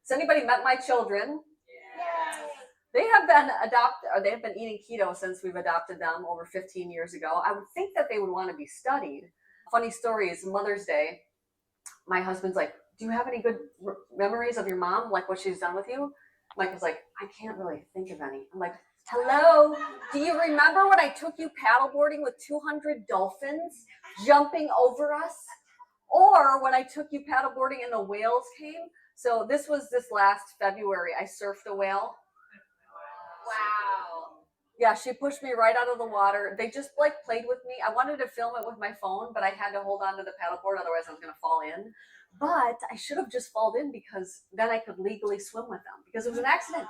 Has anybody met my children? Yeah. They have been eating keto since we've adopted them over 15 years ago. I would think that they would want to be studied. Funny story is Mother's Day. My husband's like, do you have any good memories of your mom? Like what she's done with you? Mike was like, I can't really think of any. I'm like, hello, do you remember when I took you paddleboarding with 200 dolphins jumping over us? Or when I took you paddleboarding and the whales came? So this was this last February. I surfed a whale. Wow. Yeah, she pushed me right out of the water. They just like played with me. I wanted to film it with my phone, but I had to hold on to the paddleboard, otherwise I was going to fall in. But I should have just fallen in because then I could legally swim with them because it was an accident.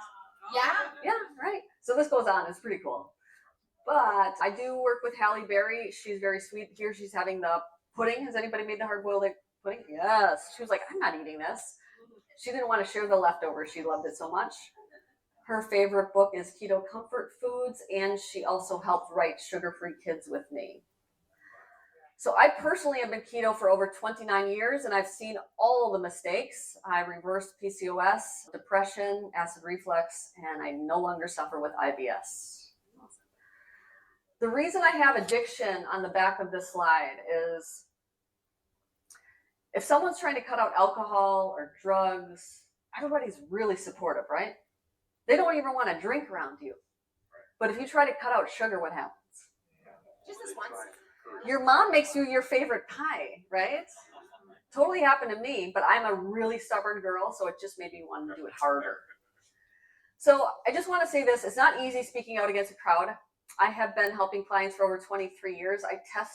Yeah. Yeah, right. So this goes on. It's pretty cool. But I do work with Halle Berry. She's very sweet. Here she's having the pudding. Has anybody made the hard-boiled egg pudding? Yes. She was like, I'm not eating this. She didn't want to share the leftovers. She loved it so much. Her favorite book is Keto Comfort Foods, and she also helped write Sugar-Free Kids with me. So I personally have been keto for over 29 years, and I've seen all the mistakes. I reversed PCOS, depression, acid reflux, and I no longer suffer with IBS. The reason I have addiction on the back of this slide is if someone's trying to cut out alcohol or drugs, everybody's really supportive, right? They don't even want to drink around you. But if you try to cut out sugar, what happens? Just this once. Your mom makes you your favorite pie, right? Totally happened to me, but I'm a really stubborn girl, so it just made me want to do it harder. So I just want to say this, it's not easy speaking out against a crowd. I have been helping clients for over 23 years. I test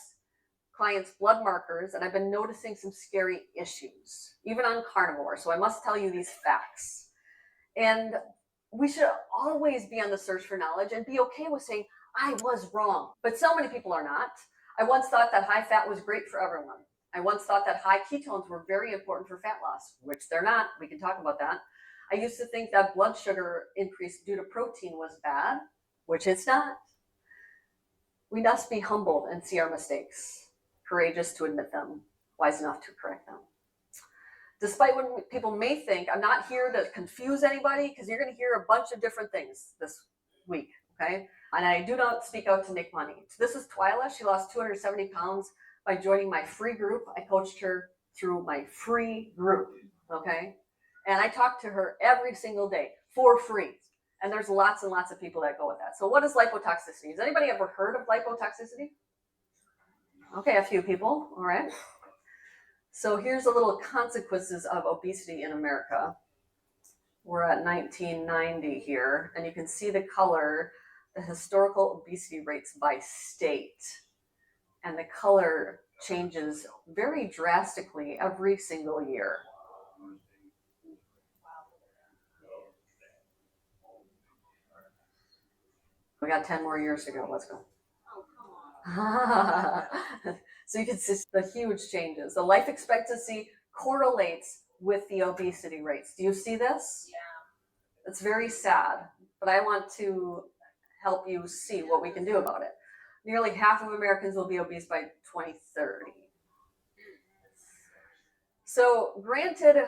clients' blood markers, and I've been noticing some scary issues, even on carnivore. So I must tell you these facts. And we should always be on the search for knowledge and be okay with saying, I was wrong. But so many people are not. I once thought that high fat was great for everyone. I once thought that high ketones were very important for fat loss, which they're not. We can talk about that. I used to think that blood sugar increase due to protein was bad, which it's not. We must be humbled and see our mistakes, courageous to admit them, wise enough to correct them. Despite what people may think, I'm not here to confuse anybody because you're going to hear a bunch of different things this week, okay? And I do not speak out to make money. So this is Twyla. She lost 270 pounds by joining my free group. I coached her through my free group, okay? And I talk to her every single day for free. And there's lots and lots of people that go with that. So what is lipotoxicity? Has anybody ever heard of lipotoxicity? Okay, a few people, all right. So here's a little consequences of obesity in America. We're at 1990 here, and you can see the color, the historical obesity rates by state. And the color changes very drastically every single year. We got 10 more years to go. Let's go. Oh, come on. So you can see the huge changes. The life expectancy correlates with the obesity rates. Do you see this? Yeah. It's very sad, but I want to help you see what we can do about it. Nearly half of Americans will be obese by 2030. So granted,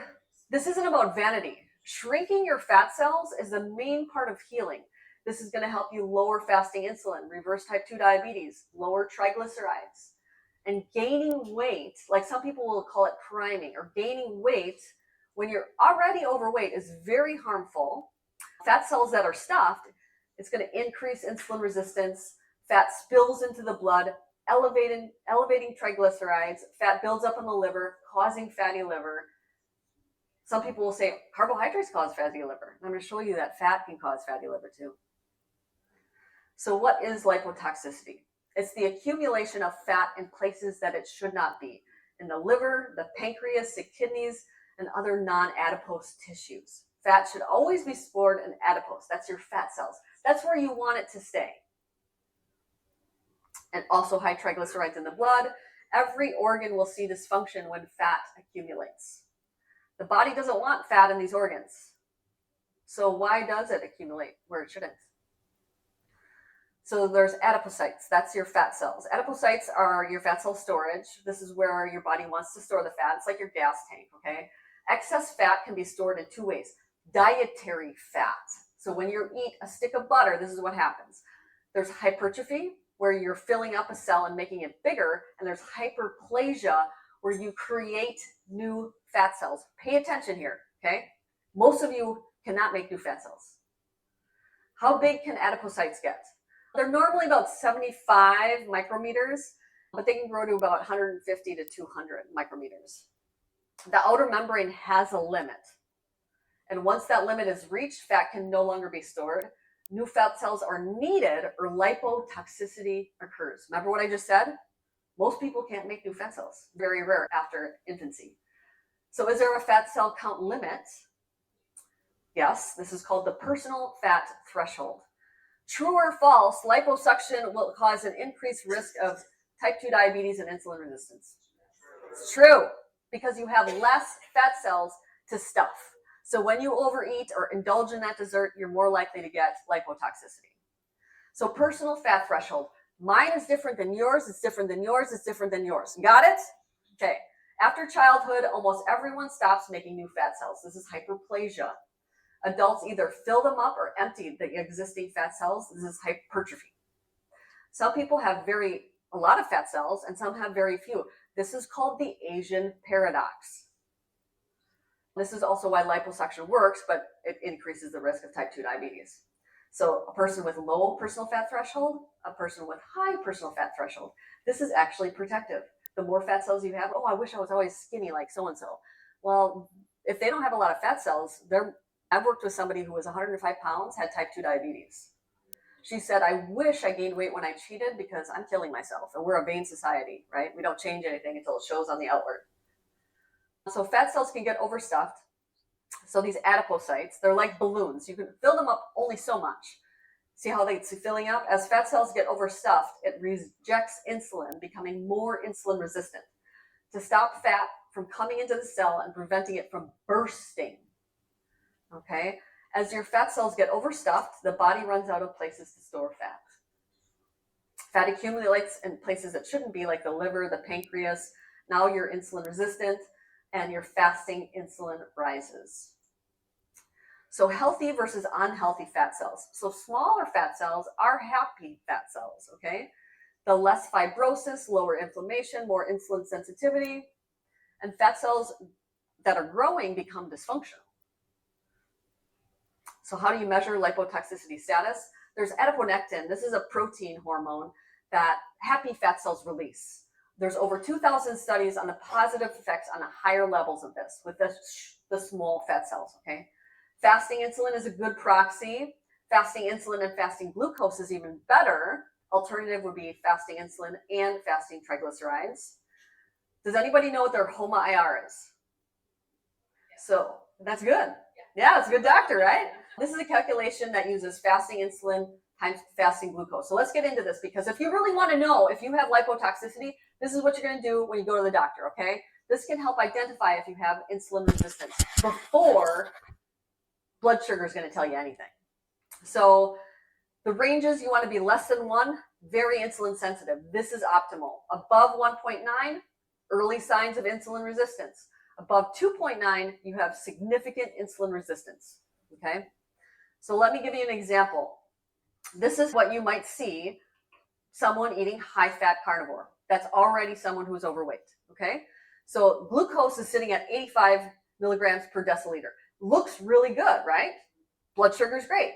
this isn't about vanity. Shrinking your fat cells is the main part of healing. This is going to help you lower fasting insulin, reverse type 2 diabetes, lower triglycerides. And gaining weight, like some people will call it priming, or gaining weight when you're already overweight is very harmful. Fat cells that are stuffed, it's going to increase insulin resistance. Fat spills into the blood, elevating triglycerides. Fat builds up in the liver, causing fatty liver. Some people will say carbohydrates cause fatty liver. I'm going to show you that fat can cause fatty liver too. So what is lipotoxicity? It's the accumulation of fat in places that it should not be, in the liver, the pancreas, the kidneys, and other non-adipose tissues. Fat should always be stored in adipose. That's your fat cells. That's where you want it to stay. And also high triglycerides in the blood. Every organ will see dysfunction when fat accumulates. The body doesn't want fat in these organs. So why does it accumulate where it shouldn't? So there's adipocytes, that's your fat cells. Adipocytes are your fat cell storage. This is where your body wants to store the fat. It's like your gas tank, okay? Excess fat can be stored in two ways, dietary fat. So when you eat a stick of butter, this is what happens. There's hypertrophy, where you're filling up a cell and making it bigger, and there's hyperplasia, where you create new fat cells. Pay attention here, okay? Most of you cannot make new fat cells. How big can adipocytes get? They're normally about 75 micrometers, but they can grow to about 150 to 200 micrometers. The outer membrane has a limit. And once that limit is reached, fat can no longer be stored. New fat cells are needed, or lipotoxicity occurs. Remember what I just said? Most people can't make new fat cells. Very rare after infancy. So is there a fat cell count limit? Yes, this is called the personal fat threshold. True or false, liposuction will cause an increased risk of type 2 diabetes and insulin resistance. It's true, because you have less fat cells to stuff. So when you overeat or indulge in that dessert, you're more likely to get lipotoxicity. So personal fat threshold. Mine is different than yours, it's different than yours, it's different than yours. Got it? Okay. After childhood, almost everyone stops making new fat cells. This is hyperplasia. Adults either fill them up or empty the existing fat cells. This is hypertrophy. Some people have a lot of fat cells, and some have very few. This is called the Asian paradox. This is also why liposuction works, but it increases the risk of type 2 diabetes. So a person with low personal fat threshold, a person with high personal fat threshold, this is actually protective. The more fat cells you have, oh, I wish I was always skinny like so-and-so. Well, if they don't have a lot of fat cells, I've worked with somebody who was 105 pounds, had type 2 diabetes. She said, I wish I gained weight when I cheated because I'm killing myself. And we're a vain society, right? We don't change anything until it shows on the outward. So fat cells can get overstuffed. So these adipocytes, they're like balloons. You can fill them up only so much. See how it's filling up? As fat cells get overstuffed, it rejects insulin, becoming more insulin resistant to stop fat from coming into the cell and preventing it from bursting. Okay? As your fat cells get overstuffed, the body runs out of places to store fat. Fat accumulates in places it shouldn't be, like the liver, the pancreas. Now you're insulin resistant, and your fasting insulin rises. So healthy versus unhealthy fat cells. So smaller fat cells are happy fat cells, okay? The less fibrosis, lower inflammation, more insulin sensitivity, and fat cells that are growing become dysfunctional. So how do you measure lipotoxicity status? There's adiponectin. This is a protein hormone that happy fat cells release. There's over 2,000 studies on the positive effects on the higher levels of this with the small fat cells, okay? Fasting insulin is a good proxy. Fasting insulin and fasting glucose is even better. Alternative would be fasting insulin and fasting triglycerides. Does anybody know what their HOMA-IR is? So that's good. Yeah, it's a good doctor, right? This is a calculation that uses fasting insulin times fasting glucose. So let's get into this, because if you really want to know if you have lipotoxicity, this is what you're going to do when you go to the doctor, okay? This can help identify if you have insulin resistance before blood sugar is going to tell you anything. So the ranges, you want to be less than 1, very insulin sensitive. This is optimal. Above 1.9, early signs of insulin resistance. Above 2.9, you have significant insulin resistance, okay? So let me give you an example. This is what you might see someone eating high-fat carnivore. That's already someone who's overweight, okay? So glucose is sitting at 85 milligrams per deciliter. Looks really good, right? Blood sugar is great.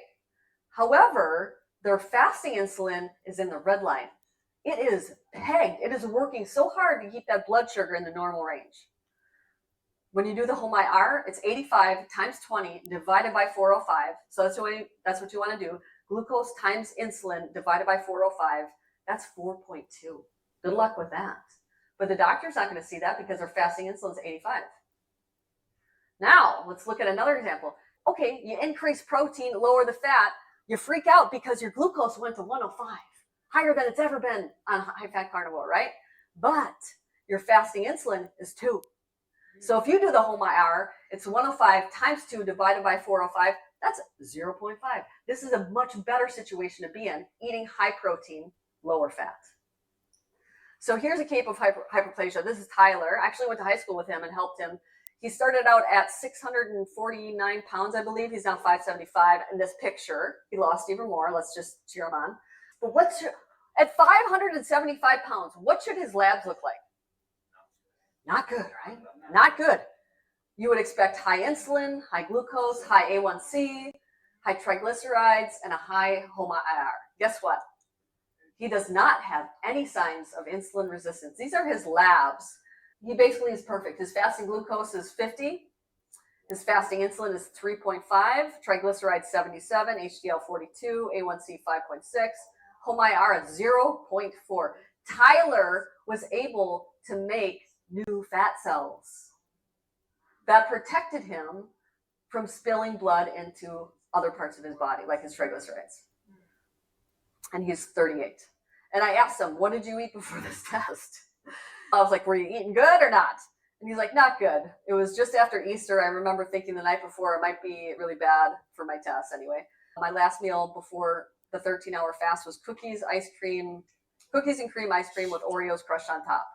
However, their fasting insulin is in the red line. It is pegged. It is working so hard to keep that blood sugar in the normal range. When you do the HOMA-IR, it's 85 times 20 divided by 405. So that's what you want to do. Glucose times insulin divided by 405. That's 4.2. Good luck with that. But the doctor's not going to see that because their fasting insulin is 85. Now, let's look at another example. Okay, you increase protein, lower the fat. You freak out because your glucose went to 105, higher than it's ever been on high-fat carnivore, right? But your fasting insulin is 2. So if you do the HOMA-IR, it's 105 times 2 divided by 405. That's 0.5. This is a much better situation to be in, eating high protein, lower fat. So here's a case of hyperplasia. This is Tyler. I actually went to high school with him and helped him He started out at 649 pounds, I believe. He's now 575. In this picture, he lost even more. Let's just cheer him on. But at 575 pounds, what should his labs look like? Not good, right? Not good. You would expect high insulin, high glucose, high A1C, high triglycerides, and a high HOMA-IR. Guess what? He does not have any signs of insulin resistance. These are his labs. He basically is perfect. His fasting glucose is 50. His fasting insulin is 3.5. Triglycerides 77. HDL 42. A1C 5.6. HOMA-IR at 0.4. Tyler was able to make new fat cells that protected him from spilling blood into other parts of his body, like his triglycerides. And he's 38. And I asked him, what did you eat before this test? I was like, were you eating good or not? And he's like, not good. It was just after Easter. I remember thinking the night before it might be really bad for my test anyway. My last meal before the 13-hour fast was cookies and cream ice cream with Oreos crushed on top.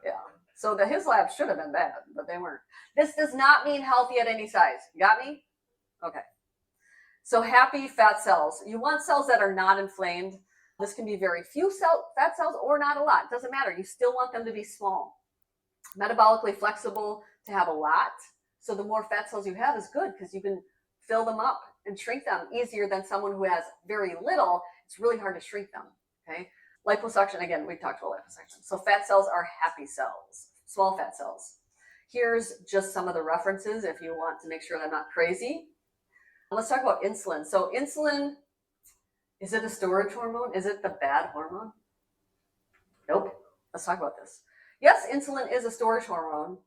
Yeah. So his labs should have been bad, but they weren't. This does not mean healthy at any size. You got me? Okay. So happy fat cells. You want cells that are not inflamed. This can be very few fat cells or not a lot. It doesn't matter. You still want them to be small. Metabolically flexible to have a lot. So the more fat cells you have is good because you can fill them up and shrink them easier than someone who has very little. It's really hard to shrink them. Okay. Liposuction, again, we talked about liposuction. So fat cells are happy cells, small fat cells. Here's just some of the references if you want to make sure I'm not crazy. Let's talk about insulin. So insulin, is it a storage hormone? Is it the bad hormone? Nope. Let's talk about this. Yes, insulin is a storage hormone.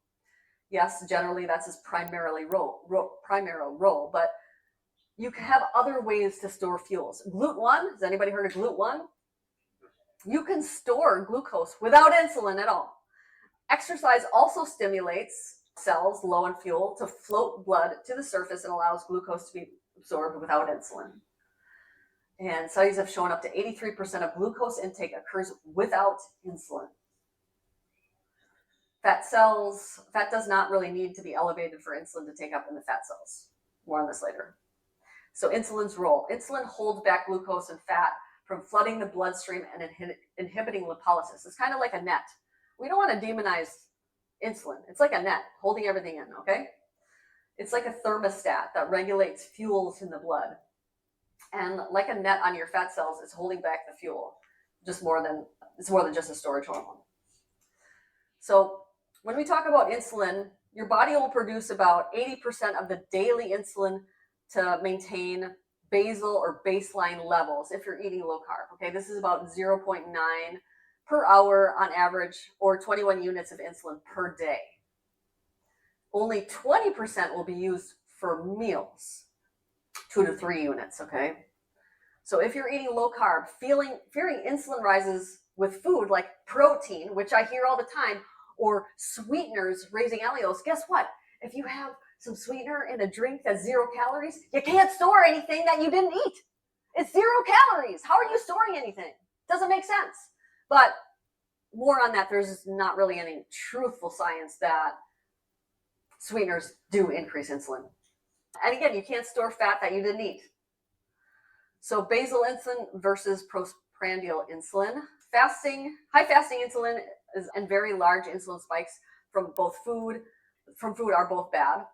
Yes, generally that's his primary role, but you can have other ways to store fuels. GLUT1, has anybody heard of GLUT1? You can store glucose without insulin at all. Exercise also stimulates cells low in fuel to float blood to the surface and allows glucose to be absorbed without insulin. And studies have shown up to 83% of glucose intake occurs without insulin. Fat does not really need to be elevated for insulin to take up in the fat cells. More on this later. So insulin's role. Insulin holds back glucose and fat from flooding the bloodstream and inhibiting lipolysis. It's kind of like a net. We don't want to demonize insulin. It's like a net holding everything in, okay? It's like a thermostat that regulates fuels in the blood. And like a net on your fat cells, it's holding back the fuel. It's more than just a storage hormone. So when we talk about insulin, your body will produce about 80% of the daily insulin to maintain basal or baseline levels if you're eating low carb. Okay, this is about 0.9 per hour on average, or 21 units of insulin per day. Only 20% will be used for meals, 2 to 3 units, okay? So if you're eating low carb, fearing insulin rises with food like protein, which I hear all the time, or sweeteners raising alleles, guess what? If you have some sweetener in a drink that's 0 calories, you can't store anything that you didn't eat. It's 0 calories. How are you storing anything? Doesn't make sense. But more on that, there's not really any truthful science that sweeteners do increase insulin. And again, you can't store fat that you didn't eat. So basal insulin versus postprandial insulin. High fasting insulin and very large insulin spikes from food are both bad.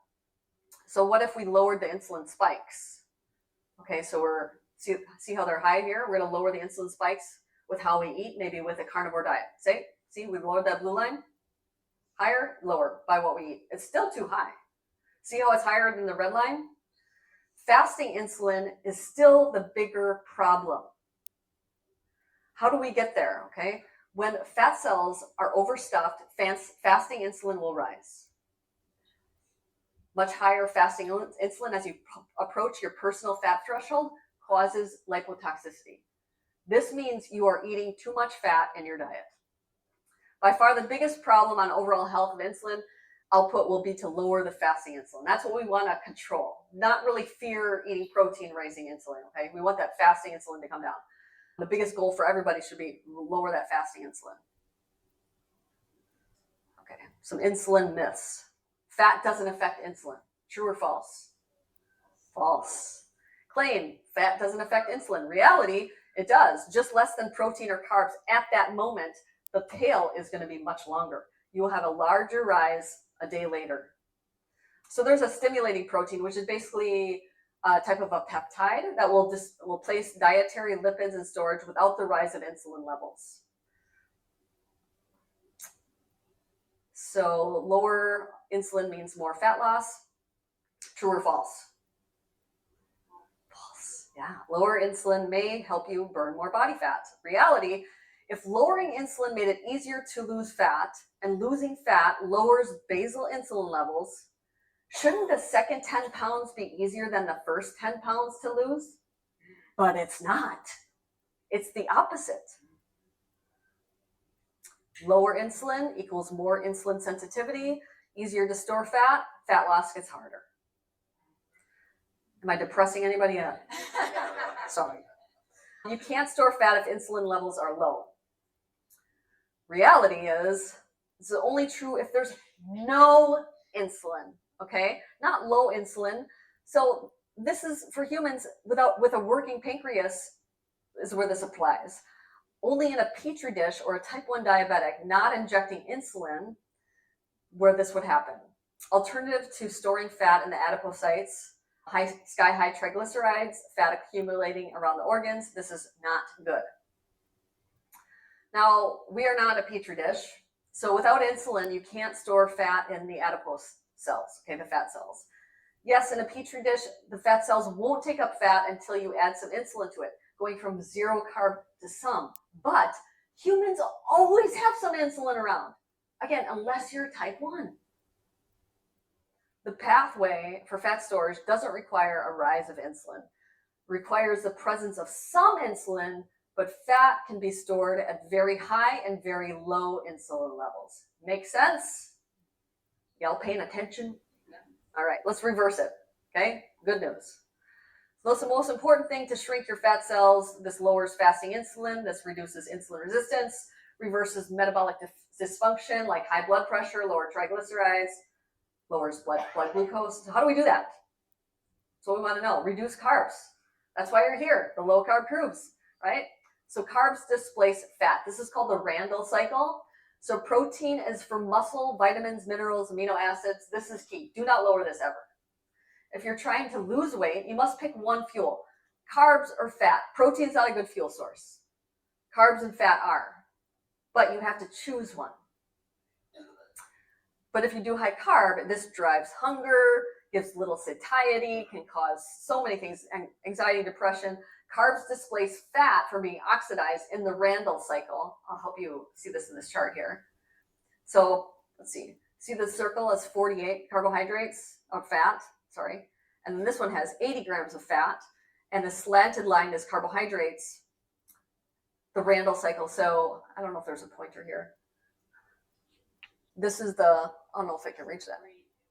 So what if we lowered the insulin spikes? Okay, so see how they're high here? We're going to lower the insulin spikes with how we eat, maybe with a carnivore diet. See, we've lowered that blue line. Higher, lower by what we eat. It's still too high. See how it's higher than the red line? Fasting insulin is still the bigger problem. How do we get there? Okay, when fat cells are overstuffed, fasting insulin will rise. Much higher fasting insulin as you approach your personal fat threshold causes lipotoxicity. This means you are eating too much fat in your diet. By far the biggest problem on overall health of insulin output will be to lower the fasting insulin. That's what we want to control, not really fear eating protein raising insulin, okay? We want that fasting insulin to come down. The biggest goal for everybody should be lower that fasting insulin. Okay, some insulin myths. Fat doesn't affect insulin. True or false? False. Claim, fat doesn't affect insulin. Reality, it does. Just less than protein or carbs at that moment. The tail is going to be much longer. You will have a larger rise a day later. So there's a stimulating protein, which is basically a type of a peptide that will place dietary lipids in storage without the rise of insulin levels. So lower insulin means more fat loss. True or false? False. Yeah. Lower insulin may help you burn more body fat. Reality, if lowering insulin made it easier to lose fat and losing fat lowers basal insulin levels, shouldn't the second 10 pounds be easier than the first 10 pounds to lose? But it's not. It's the opposite. Lower insulin equals more insulin sensitivity, easier to store fat, fat loss gets harder. Am I depressing anybody yet? Sorry. You can't store fat if insulin levels are low. Reality is, this is only true if there's no insulin, okay? Not low insulin. So this is for humans with a working pancreas is where this applies. Only in a petri dish or a type 1 diabetic not injecting insulin where this would happen. Alternative to storing fat in the adipocytes, sky-high triglycerides, fat accumulating around the organs. This is not good. Now, we are not a petri dish. So without insulin, you can't store fat in the adipose cells, okay, the fat cells. Yes, in a petri dish, the fat cells won't take up fat until you add some insulin to it, going from 0 carb to some. But humans always have some insulin around. Again, unless you're type 1. The pathway for fat storage doesn't require a rise of insulin. It requires the presence of some insulin, but fat can be stored at very high and very low insulin levels. Make sense? Y'all paying attention? Yeah. All right, let's reverse it, okay? Good news. So that's the most important thing to shrink your fat cells. This lowers fasting insulin. This reduces insulin resistance, reverses metabolic dysfunction like high blood pressure, lower triglycerides, lowers blood glucose. So how do we do that? That's what we want to know. Reduce carbs. That's why you're here, the low carb crews, right? So carbs displace fat. This is called the Randall cycle. So protein is for muscle, vitamins, minerals, amino acids. This is key. Do not lower this ever. If you're trying to lose weight, you must pick one fuel. Carbs or fat. Protein's not a good fuel source. Carbs and fat are. But you have to choose one. But if you do high carb, this drives hunger, gives little satiety, can cause so many things, anxiety, depression. Carbs displace fat from being oxidized in the Randall cycle. I'll help you see this in this chart here. So let's see. See the circle is 48 carbohydrates of fat, sorry. And then this one has 80 grams of fat. And the slanted line is carbohydrates, the Randall cycle. So I don't know if there's a pointer here. This is I don't know if I can reach that.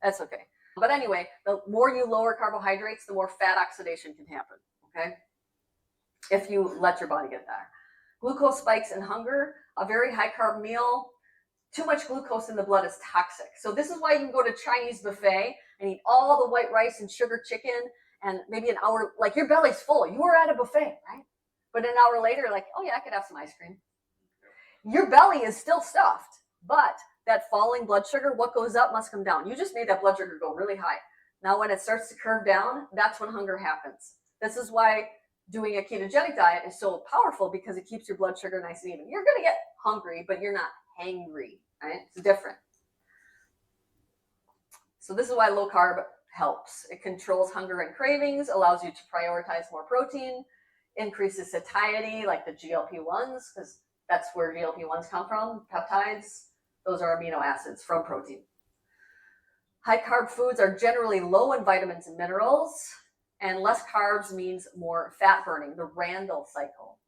That's okay. But anyway, the more you lower carbohydrates, the more fat oxidation can happen, okay? If you let your body get there. Glucose spikes in hunger. A very high carb meal, too much glucose in the blood is toxic. So this is why you can go to Chinese buffet and eat all the white rice and sugar chicken and maybe an hour, like your belly's full. You were at a buffet, right? But an hour later, like, oh yeah, I could have some ice cream. Your belly is still stuffed, but that falling blood sugar, what goes up must come down. You just made that blood sugar go really high. Now when it starts to curve down, that's when hunger happens. This is why doing a ketogenic diet is so powerful, because it keeps your blood sugar nice and even. You're going to get hungry, but you're not hangry, right? It's different. So this is why low carb helps. It controls hunger and cravings, allows you to prioritize more protein, increases satiety like the GLP-1s, because that's where GLP-1s come from, peptides. Those are amino acids from protein. High carb foods are generally low in vitamins and minerals, and less carbs means more fat burning, the Randall cycle.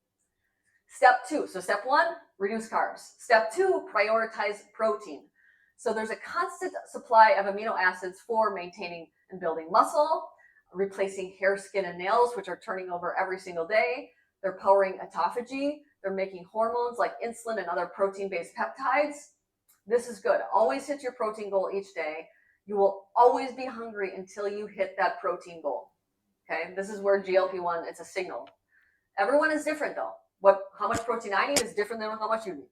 Step 2, so step 1, reduce carbs. Step 2, prioritize protein. So there's a constant supply of amino acids for maintaining and building muscle, replacing hair, skin, and nails, which are turning over every single day. They're powering autophagy. They're making hormones like insulin and other protein-based peptides. This is good. Always hit your protein goal each day. You will always be hungry until you hit that protein goal. Okay, this is where GLP-1, it's a signal. Everyone is different though. How much protein I need is different than how much you need.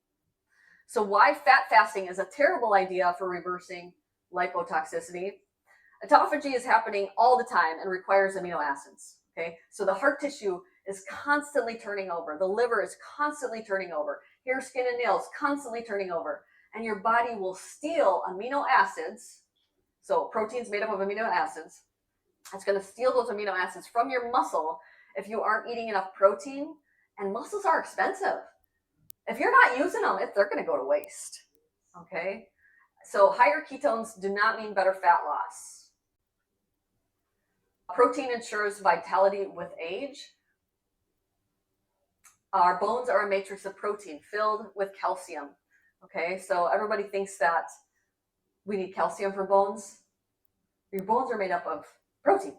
So why fat fasting is a terrible idea for reversing lipotoxicity. Autophagy is happening all the time and requires amino acids. Okay, so the heart tissue is constantly turning over. The liver is constantly turning over. Hair, skin, and nails constantly turning over. And your body will steal amino acids. So protein's made up of amino acids. It's going to steal those amino acids from your muscle if you aren't eating enough protein. And muscles are expensive. If you're not using them, they're going to go to waste. Okay? So higher ketones do not mean better fat loss. Protein ensures vitality with age. Our bones are a matrix of protein filled with calcium. Okay, so everybody thinks that we need calcium for bones. Your bones are made up of protein.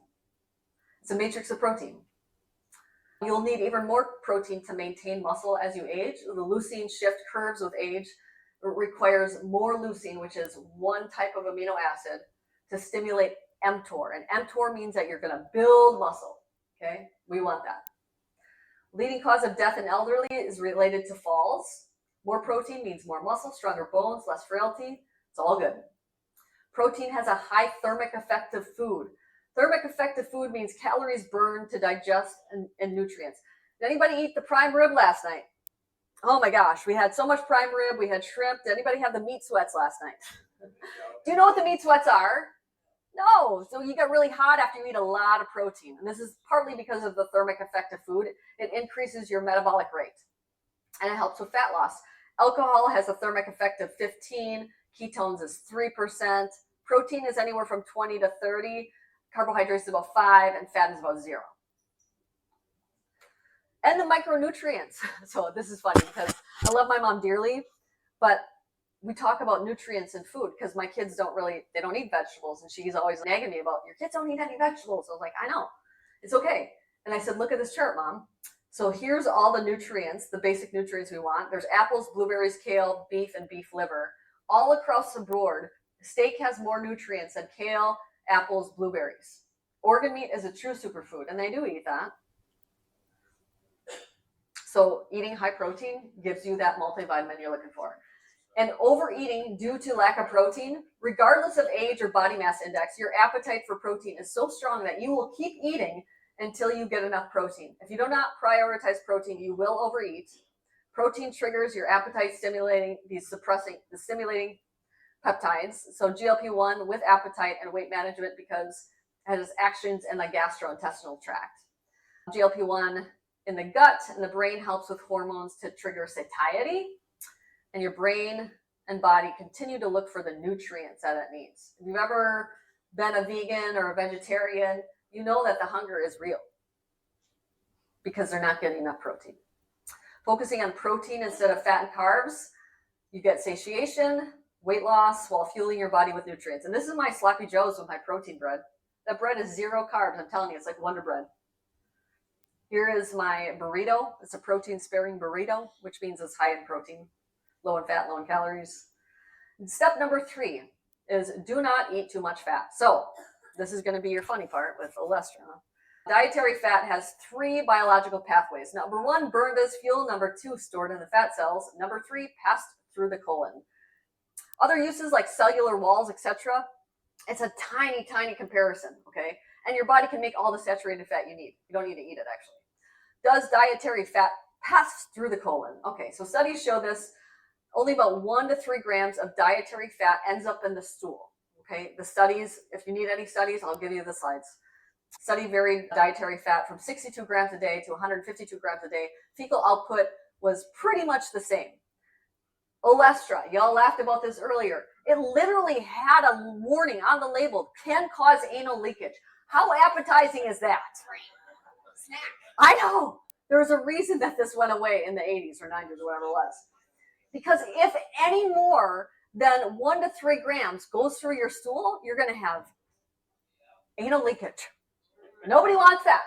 It's a matrix of protein. You'll need even more protein to maintain muscle as you age. The leucine shift curves with age. It requires more leucine, which is one type of amino acid, to stimulate mTOR. And mTOR means that you're going to build muscle. Okay, we want that. Leading cause of death in elderly is related to falls. More protein means more muscle, stronger bones, less frailty. It's all good. Protein has a high thermic effect of food. Thermic effect of food means calories burned to digest and nutrients. Did anybody eat the prime rib last night? Oh my gosh, we had so much prime rib, we had shrimp. Did anybody have the meat sweats last night? Do you know what the meat sweats are? No, so you get really hot after you eat a lot of protein. And this is partly because of the thermic effect of food. It increases your metabolic rate and it helps with fat loss. Alcohol has a thermic effect of 15, ketones is 3%, protein is anywhere from 20 to 30, carbohydrates is about 5, and fat is about 0. And the micronutrients. So this is funny because I love my mom dearly, but we talk about nutrients in food because my kids they don't eat vegetables. And she's always nagging me about, your kids don't eat any vegetables. I was like, I know, it's okay. And I said, look at this chart, Mom. So here's all the nutrients, the basic nutrients we want. There's apples, blueberries, kale, beef, and beef liver. All across the board, steak has more nutrients than kale, apples, blueberries. Organ meat is a true superfood, and they do eat that. So eating high protein gives you that multivitamin you're looking for. And overeating due to lack of protein, regardless of age or body mass index, your appetite for protein is so strong that you will keep eating until you get enough protein. If you do not prioritize protein, you will overeat. Protein triggers your appetite stimulating peptides. So GLP-1 with appetite and weight management because it has actions in the gastrointestinal tract. GLP-1 in the gut and the brain helps with hormones to trigger satiety. And your brain and body continue to look for the nutrients that it needs. If you've ever been a vegan or a vegetarian, you know that the hunger is real because they're not getting enough protein. Focusing on protein instead of fat and carbs, you get satiation, weight loss while fueling your body with nutrients. And this is my sloppy joes with my protein bread. That bread is 0 carbs. I'm telling you, it's like Wonder Bread. Here is my burrito. It's a protein-sparing burrito, which means it's high in protein, low in fat, low in calories. And step number 3 is do not eat too much fat. So this is going to be your funny part with cholesterol. Dietary fat has 3 biological pathways. Number 1, burned as fuel. Number 2, stored in the fat cells. Number 3, passed through the colon. Other uses like cellular walls, etc. It's a tiny, tiny comparison, okay? And your body can make all the saturated fat you need. You don't need to eat it, actually. Does dietary fat pass through the colon? Okay, so studies show this. Only about 1 to 3 grams of dietary fat ends up in the stool. Okay, the studies, if you need any studies, I'll give you the slides. Study varied dietary fat from 62 grams a day to 152 grams a day. Fecal output was pretty much the same. Olestra, y'all laughed about this earlier. It literally had a warning on the label, can cause anal leakage. How appetizing is that? Snack. I know. There's a reason that this went away in the 80s or 90s or whatever it was. Because if any more than 1 to 3 grams goes through your stool, you're going to have anal leakage. Nobody wants that.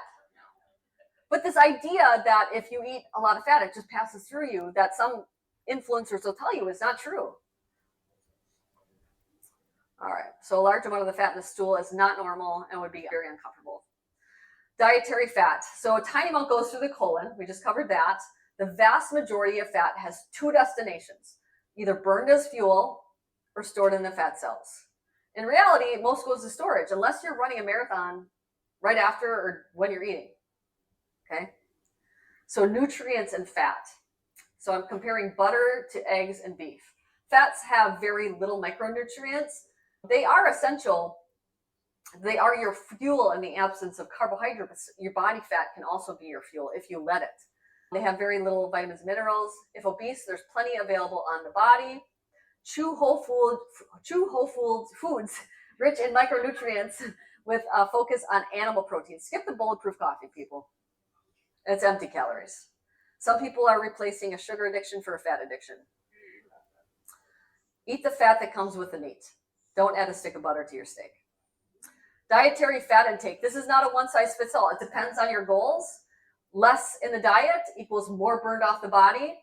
But this idea that if you eat a lot of fat, it just passes through you, that some influencers will tell you is not true. All right. So a large amount of the fat in the stool is not normal and would be very uncomfortable. Dietary fat. So a tiny amount goes through the colon. We just covered that. The vast majority of fat has two destinations, either burned as fuel or stored in the fat cells. In reality, most goes to storage, unless you're running a marathon right after or when you're eating. Okay? So nutrients and fat. So I'm comparing butter to eggs and beef. Fats have very little micronutrients. They are essential. They are your fuel in the absence of carbohydrates. Your body fat can also be your fuel if you let it. They have very little vitamins and minerals. If obese, there's plenty available on the body. Chew whole foods rich in micronutrients with a focus on animal protein. Skip the bulletproof coffee, people. It's empty calories. Some people are replacing a sugar addiction for a fat addiction. Eat the fat that comes with the meat. Don't add a stick of butter to your steak. Dietary fat intake. This is not a one-size-fits-all. It depends on your goals. Less in the diet equals more burned off the body.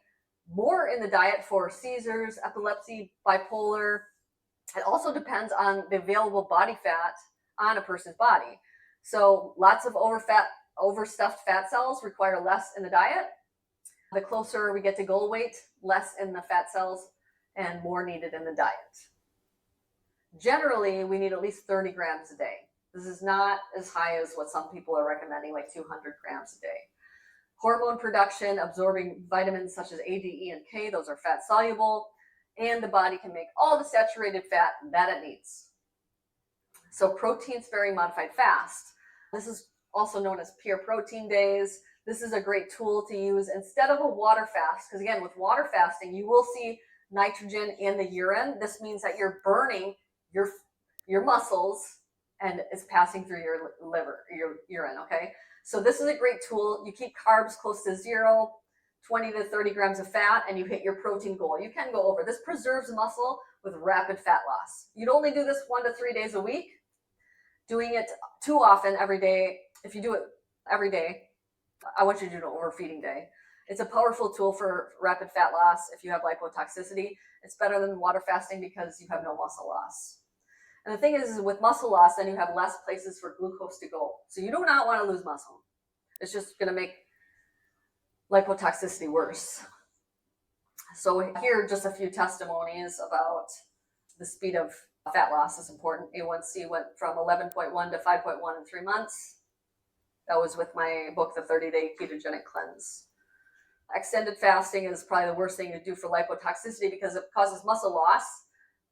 More in the diet for seizures, epilepsy, bipolar. It also depends on the available body fat on a person's body. So lots of overstuffed fat cells require less in the diet. The closer we get to goal weight, less in the fat cells and more needed in the diet. Generally, we need at least 30 grams a day. This is not as high as what some people are recommending, like 200 grams a day. Hormone production, absorbing vitamins such as A, D, E, and K, those are fat soluble, and the body can make all the saturated fat that it needs. So protein sparing modified fast. This is also known as pure protein days. This is a great tool to use instead of a water fast, because again, with water fasting, you will see nitrogen in the urine. This means that you're burning your muscles and it's passing through your liver, your urine, okay? So this is a great tool. You keep carbs close to zero, 20 to 30 grams of fat, and you hit your protein goal. You can go over. This preserves muscle with rapid fat loss. You'd only do this 1 to 3 days a week. Doing it too often every day, if you do it every day, I want you to do an overfeeding day. It's a powerful tool for rapid fat loss if you have lipotoxicity. It's better than water fasting because you have no muscle loss. And the thing is with muscle loss, then you have less places for glucose to go. So you do not want to lose muscle. It's just going to make lipotoxicity worse. So here are just a few testimonies about the speed of fat loss is important. A1C went from 11.1 to 5.1 in 3 months. That was with my book, The 30-Day Ketogenic Cleanse. Extended fasting is probably the worst thing to do for lipotoxicity because it causes muscle loss,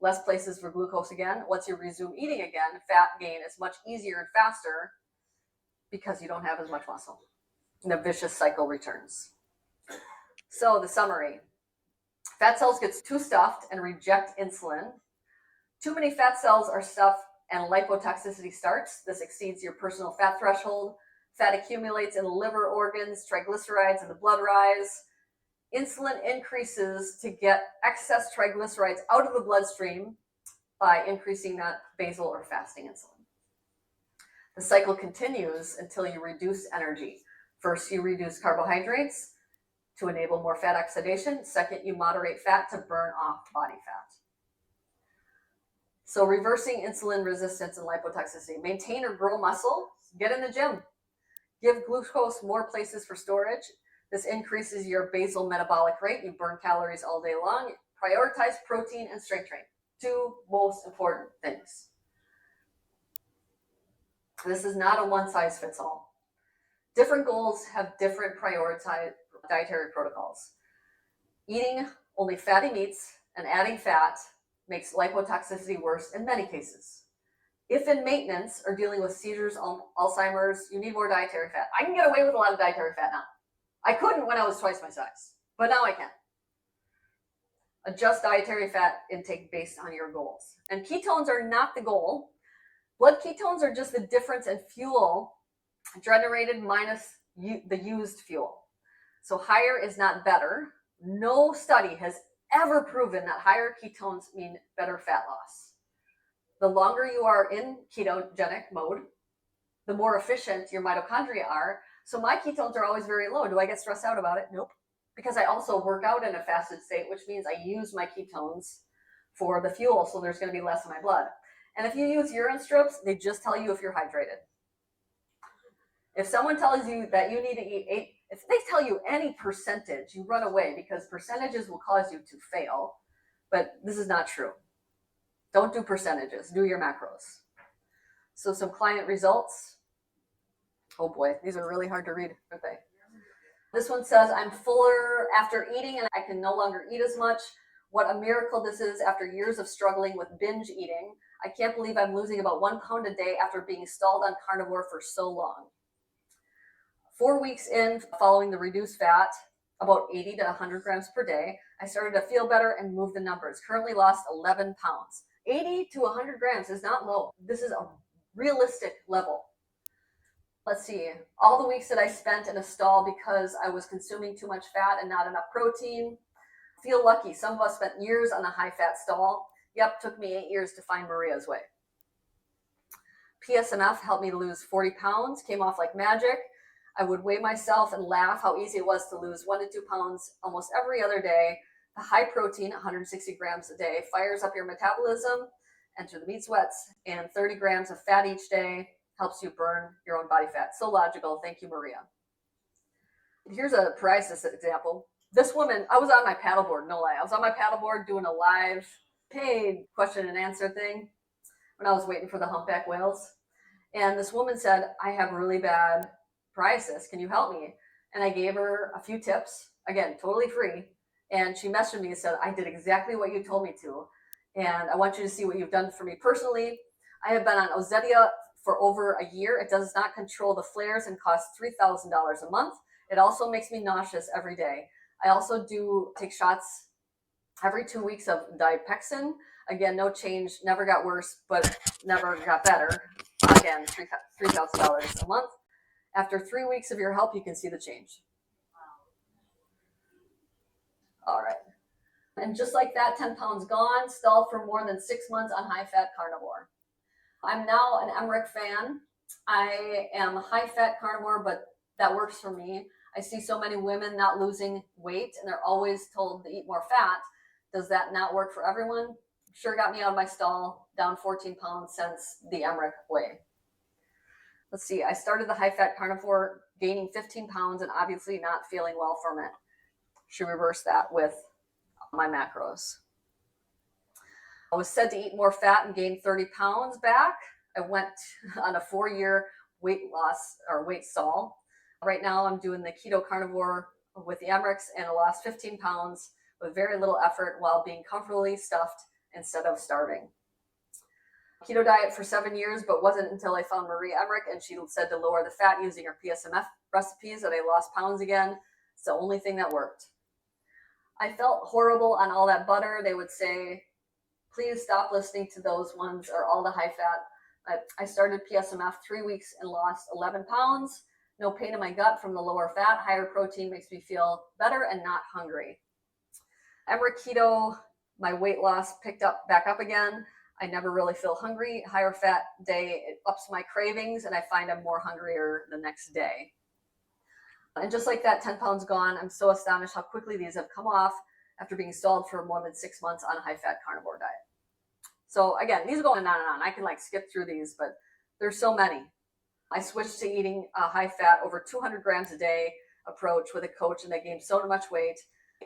less places for glucose again. Once you resume eating again, fat gain is much easier and faster because you don't have as much muscle. And the vicious cycle returns. So the summary. Fat cells get too stuffed and reject insulin. Too many fat cells are stuffed and lipotoxicity starts. This exceeds your personal fat threshold. Fat accumulates in the liver organs, triglycerides in the blood rise. Insulin increases to get excess triglycerides out of the bloodstream by increasing that basal or fasting insulin. The cycle continues until you reduce energy. First, you reduce carbohydrates to enable more fat oxidation. Second, you moderate fat to burn off body fat. So reversing insulin resistance and lipotoxicity. Maintain or grow muscle. Get in the gym. Give glucose more places for storage. This increases your basal metabolic rate. You burn calories all day long. Prioritize protein and strength training. 2 most important things. This is not a one-size-fits-all. Different goals have different prioritized dietary protocols. Eating only fatty meats and adding fat makes lipotoxicity worse in many cases. If in maintenance or dealing with seizures, Alzheimer's, you need more dietary fat. I can get away with a lot of dietary fat now. I couldn't when I was twice my size, but now I can. Adjust dietary fat intake based on your goals. And ketones are not the goal. Blood ketones are just the difference in fuel generated minus the used fuel. So higher is not better. No study has ever proven that higher ketones mean better fat loss. The longer you are in ketogenic mode, the more efficient your mitochondria are. So my ketones are always very low. Do I get stressed out about it? Nope. Because I also work out in a fasted state, which means I use my ketones for the fuel. So there's going to be less in my blood. And if you use urine strips, they just tell you if you're hydrated. If someone tells you that you need to eat 8, if they tell you any percentage, you run away because percentages will cause you to fail. But this is not true. Don't do percentages, do your macros. So some client results. Oh boy, these are really hard to read, aren't they? This one says, I'm fuller after eating and I can no longer eat as much. What a miracle this is after years of struggling with binge eating. I can't believe I'm losing about 1 pound a day after being stalled on carnivore for so long. 4 weeks in, following the reduced fat, about 80 to 100 grams per day, I started to feel better and move the numbers. Currently lost 11 pounds. 80 to 100 grams is not low. This is a realistic level. Let's see, all the weeks that I spent in a stall because I was consuming too much fat and not enough protein. Feel lucky. Some of us spent years on a high-fat stall. Yep, took me 8 years to find Maria's way. PSMF helped me lose 40 pounds, came off like magic. I would weigh myself and laugh how easy it was to lose 1 to 2 pounds almost every other day. The high protein, 160 grams a day, fires up your metabolism, enter the meat sweats, and 30 grams of fat each day helps you burn your own body fat. So logical. Thank you, Maria. Here's a psoriasis example. This woman, I was on my paddleboard, no lie. I was on my paddleboard doing a live paid question and answer thing when I was waiting for the humpback whales. And this woman said, I have really bad psoriasis. Can you help me? And I gave her a few tips, again, totally free. And she messaged me and said, I did exactly what you told me to. And I want you to see what you've done for me personally. I have been on Ozedia for over a year. It does not control the flares and costs $3,000 a month. It also makes me nauseous every day. I also do take shots every 2 weeks of dipexin. Again, no change, never got worse, but never got better. Again, $3,000 a month. After 3 weeks of your help, you can see the change. All right. And just like that, 10 pounds gone, stalled for more than 6 months on high-fat carnivore. I'm now an Emmerich fan. I am a high-fat carnivore, but that works for me. I see so many women not losing weight, and they're always told to eat more fat. Does that not work for everyone? Sure got me out of my stall, down 14 pounds since the Emmerich way. Let's see, I started the high-fat carnivore, gaining 15 pounds and obviously not feeling well from it. Should reverse that with my macros. I was said to eat more fat and gain 30 pounds back. I went on a 4-year weight loss or weight stall. Right now I'm doing the keto carnivore with the Emmerichs and I lost 15 pounds with very little effort while being comfortably stuffed instead of starving. Keto diet for 7 years, but wasn't until I found Maria Emmerich and she said to lower the fat using her PSMF recipes that I lost pounds again. It's the only thing that worked. I felt horrible on all that butter. They would say, please stop listening to those ones or all the high fat. I started PSMF 3 weeks and lost 11 pounds. No pain in my gut from the lower fat. Higher protein makes me feel better and not hungry. Emmerich keto, my weight loss picked up back up again. I never really feel hungry. Higher fat day, it ups my cravings and I find I'm more hungrier the next day. And just like that, 10 pounds gone. I'm so astonished how quickly these have come off after being stalled for more than 6 months on a high-fat carnivore diet. So again, these are going on and on. I can skip through these, but there's so many. I switched to eating a high-fat, over 200 grams a day approach with a coach, and I gained so much weight.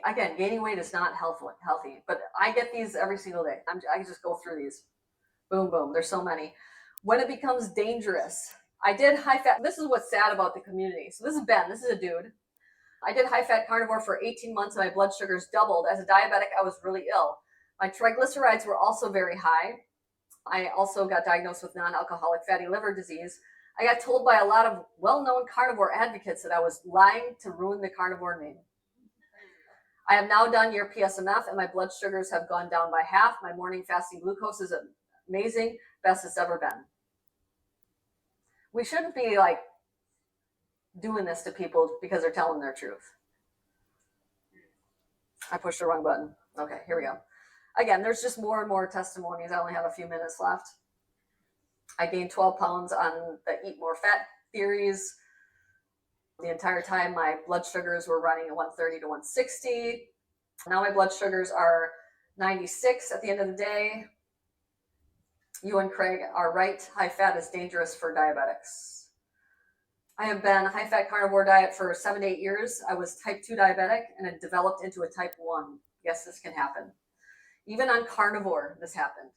Again, gaining weight is not healthy, but I get these every single day. I just go through these. Boom, boom. There's so many. When it becomes dangerous, I did high-fat. This is what's sad about the community. So this is Ben. This is a dude. I did high-fat carnivore for 18 months and my blood sugars doubled. As a diabetic, I was really ill. My triglycerides were also very high. I also got diagnosed with non-alcoholic fatty liver disease. I got told by a lot of well-known carnivore advocates that I was lying to ruin the carnivore name. I have now done your PSMF and my blood sugars have gone down by half. My morning fasting glucose is amazing, best it's ever been. We shouldn't be doing this to people because they're telling their truth. I pushed the wrong button. Okay, here we go. Again, there's just more and more testimonies. I only have a few minutes left. I gained 12 pounds on the eat more fat theories. The entire time my blood sugars were running at 130 to 160. Now my blood sugars are 96 at the end of the day. You and Craig are right. High fat is dangerous for diabetics. I have been high fat carnivore diet for 7 to 8 years. I was type 2 diabetic and it developed into a type 1. Yes, this can happen. Even on carnivore, this happened.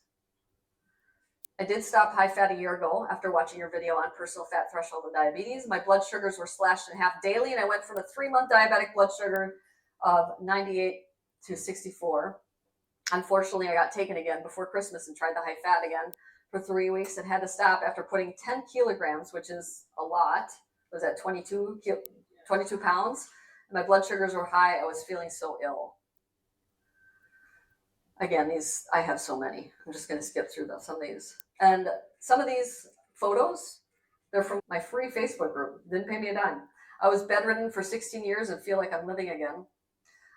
I did stop high fat a year ago after watching your video on personal fat threshold of diabetes. My blood sugars were slashed in half daily, and I went from a 3-month diabetic blood sugar of 98 to 64. Unfortunately, I got taken again before Christmas and tried the high fat again for 3 weeks and had to stop after putting 10 kilograms, which is a lot. Was that 22 pounds? And my blood sugars were high. I was feeling so ill. Again, I have so many. I'm just going to skip through some of these. And some of these photos, they're from my free Facebook group. Didn't pay me a dime. I was bedridden for 16 years and feel like I'm living again.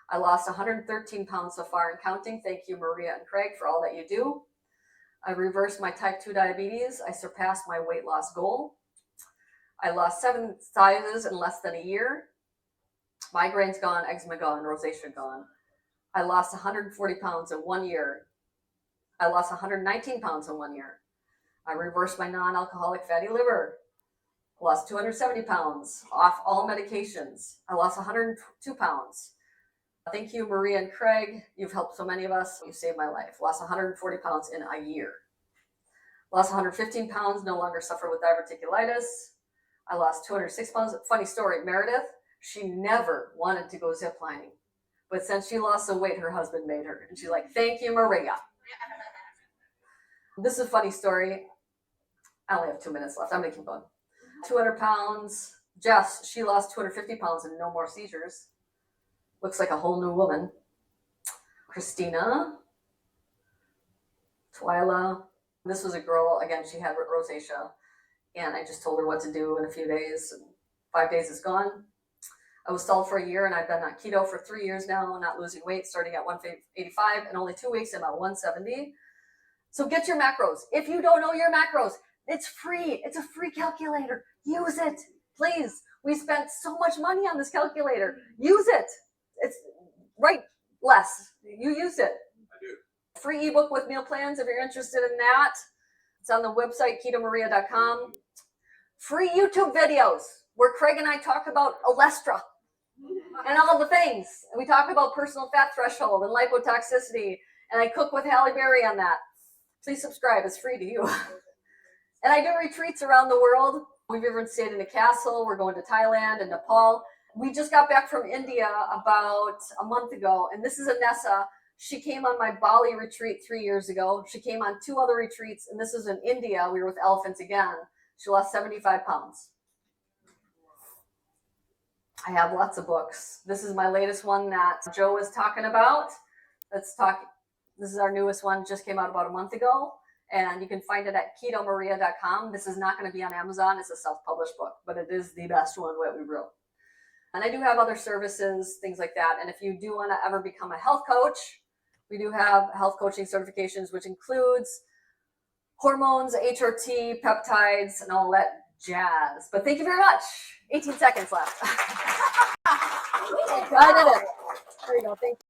I lost 113 pounds so far and counting. Thank you, Maria and Craig, for all that you do. I reversed my type 2 diabetes. I surpassed my weight loss goal. I lost 7 sizes in less than a year. Migraine's gone, eczema gone, rosacea gone. I lost 140 pounds in 1 year. I lost 119 pounds in 1 year. I reversed my non-alcoholic fatty liver. I lost 270 pounds off all medications. I lost 102 pounds. Thank you, Maria and Craig. You've helped so many of us. You saved my life. Lost 140 pounds in a year. Lost 115 pounds, no longer suffer with diverticulitis. I lost 206 pounds. Funny story, Meredith, she never wanted to go ziplining. But since she lost the weight, her husband made her. And she's like, thank you, Maria. This is a funny story. I only have 2 minutes left. I'm going to keep going. 200 pounds. Jess, she lost 250 pounds and no more seizures. Looks like a whole new woman. Christina. Twyla. This was a girl, again, she had rosacea. And I just told her what to do in a few days. 5 days is gone. I was stalled for a year and I've been on keto for 3 years now, not losing weight, starting at 185 and only 2 weeks, I'm at 170. So get your macros. If you don't know your macros, it's free. It's a free calculator. Use it, please. We spent so much money on this calculator. Use it. It's right less. You use it. I do. Free ebook with meal plans if you're interested in that. It's on the website, ketomaria.com. Free YouTube videos where Craig and I talk about Olestra and all the things. And we talk about personal fat threshold and lipotoxicity. And I cook with Halle Berry on that. Please subscribe. It's free to you. And I do retreats around the world. We've even stayed in a castle. We're going to Thailand and Nepal. We just got back from India about a month ago. And this is Anessa. She came on my Bali retreat 3 years ago. She came on 2 other retreats. And this is in India. We were with elephants again. She lost 75 pounds. I have lots of books. This is my latest one that Joe was talking about. This is our newest one, just came out about a month ago. And you can find it at ketomaria.com. This is not going to be on Amazon. It's a self-published book, but it is the best one that we wrote. And I do have other services, things like that. And if you do want to ever become a health coach, we do have health coaching certifications, which includes hormones, HRT, peptides, and all that jazz. But thank you very much. 18 seconds left. I did it. There you go. Thank you.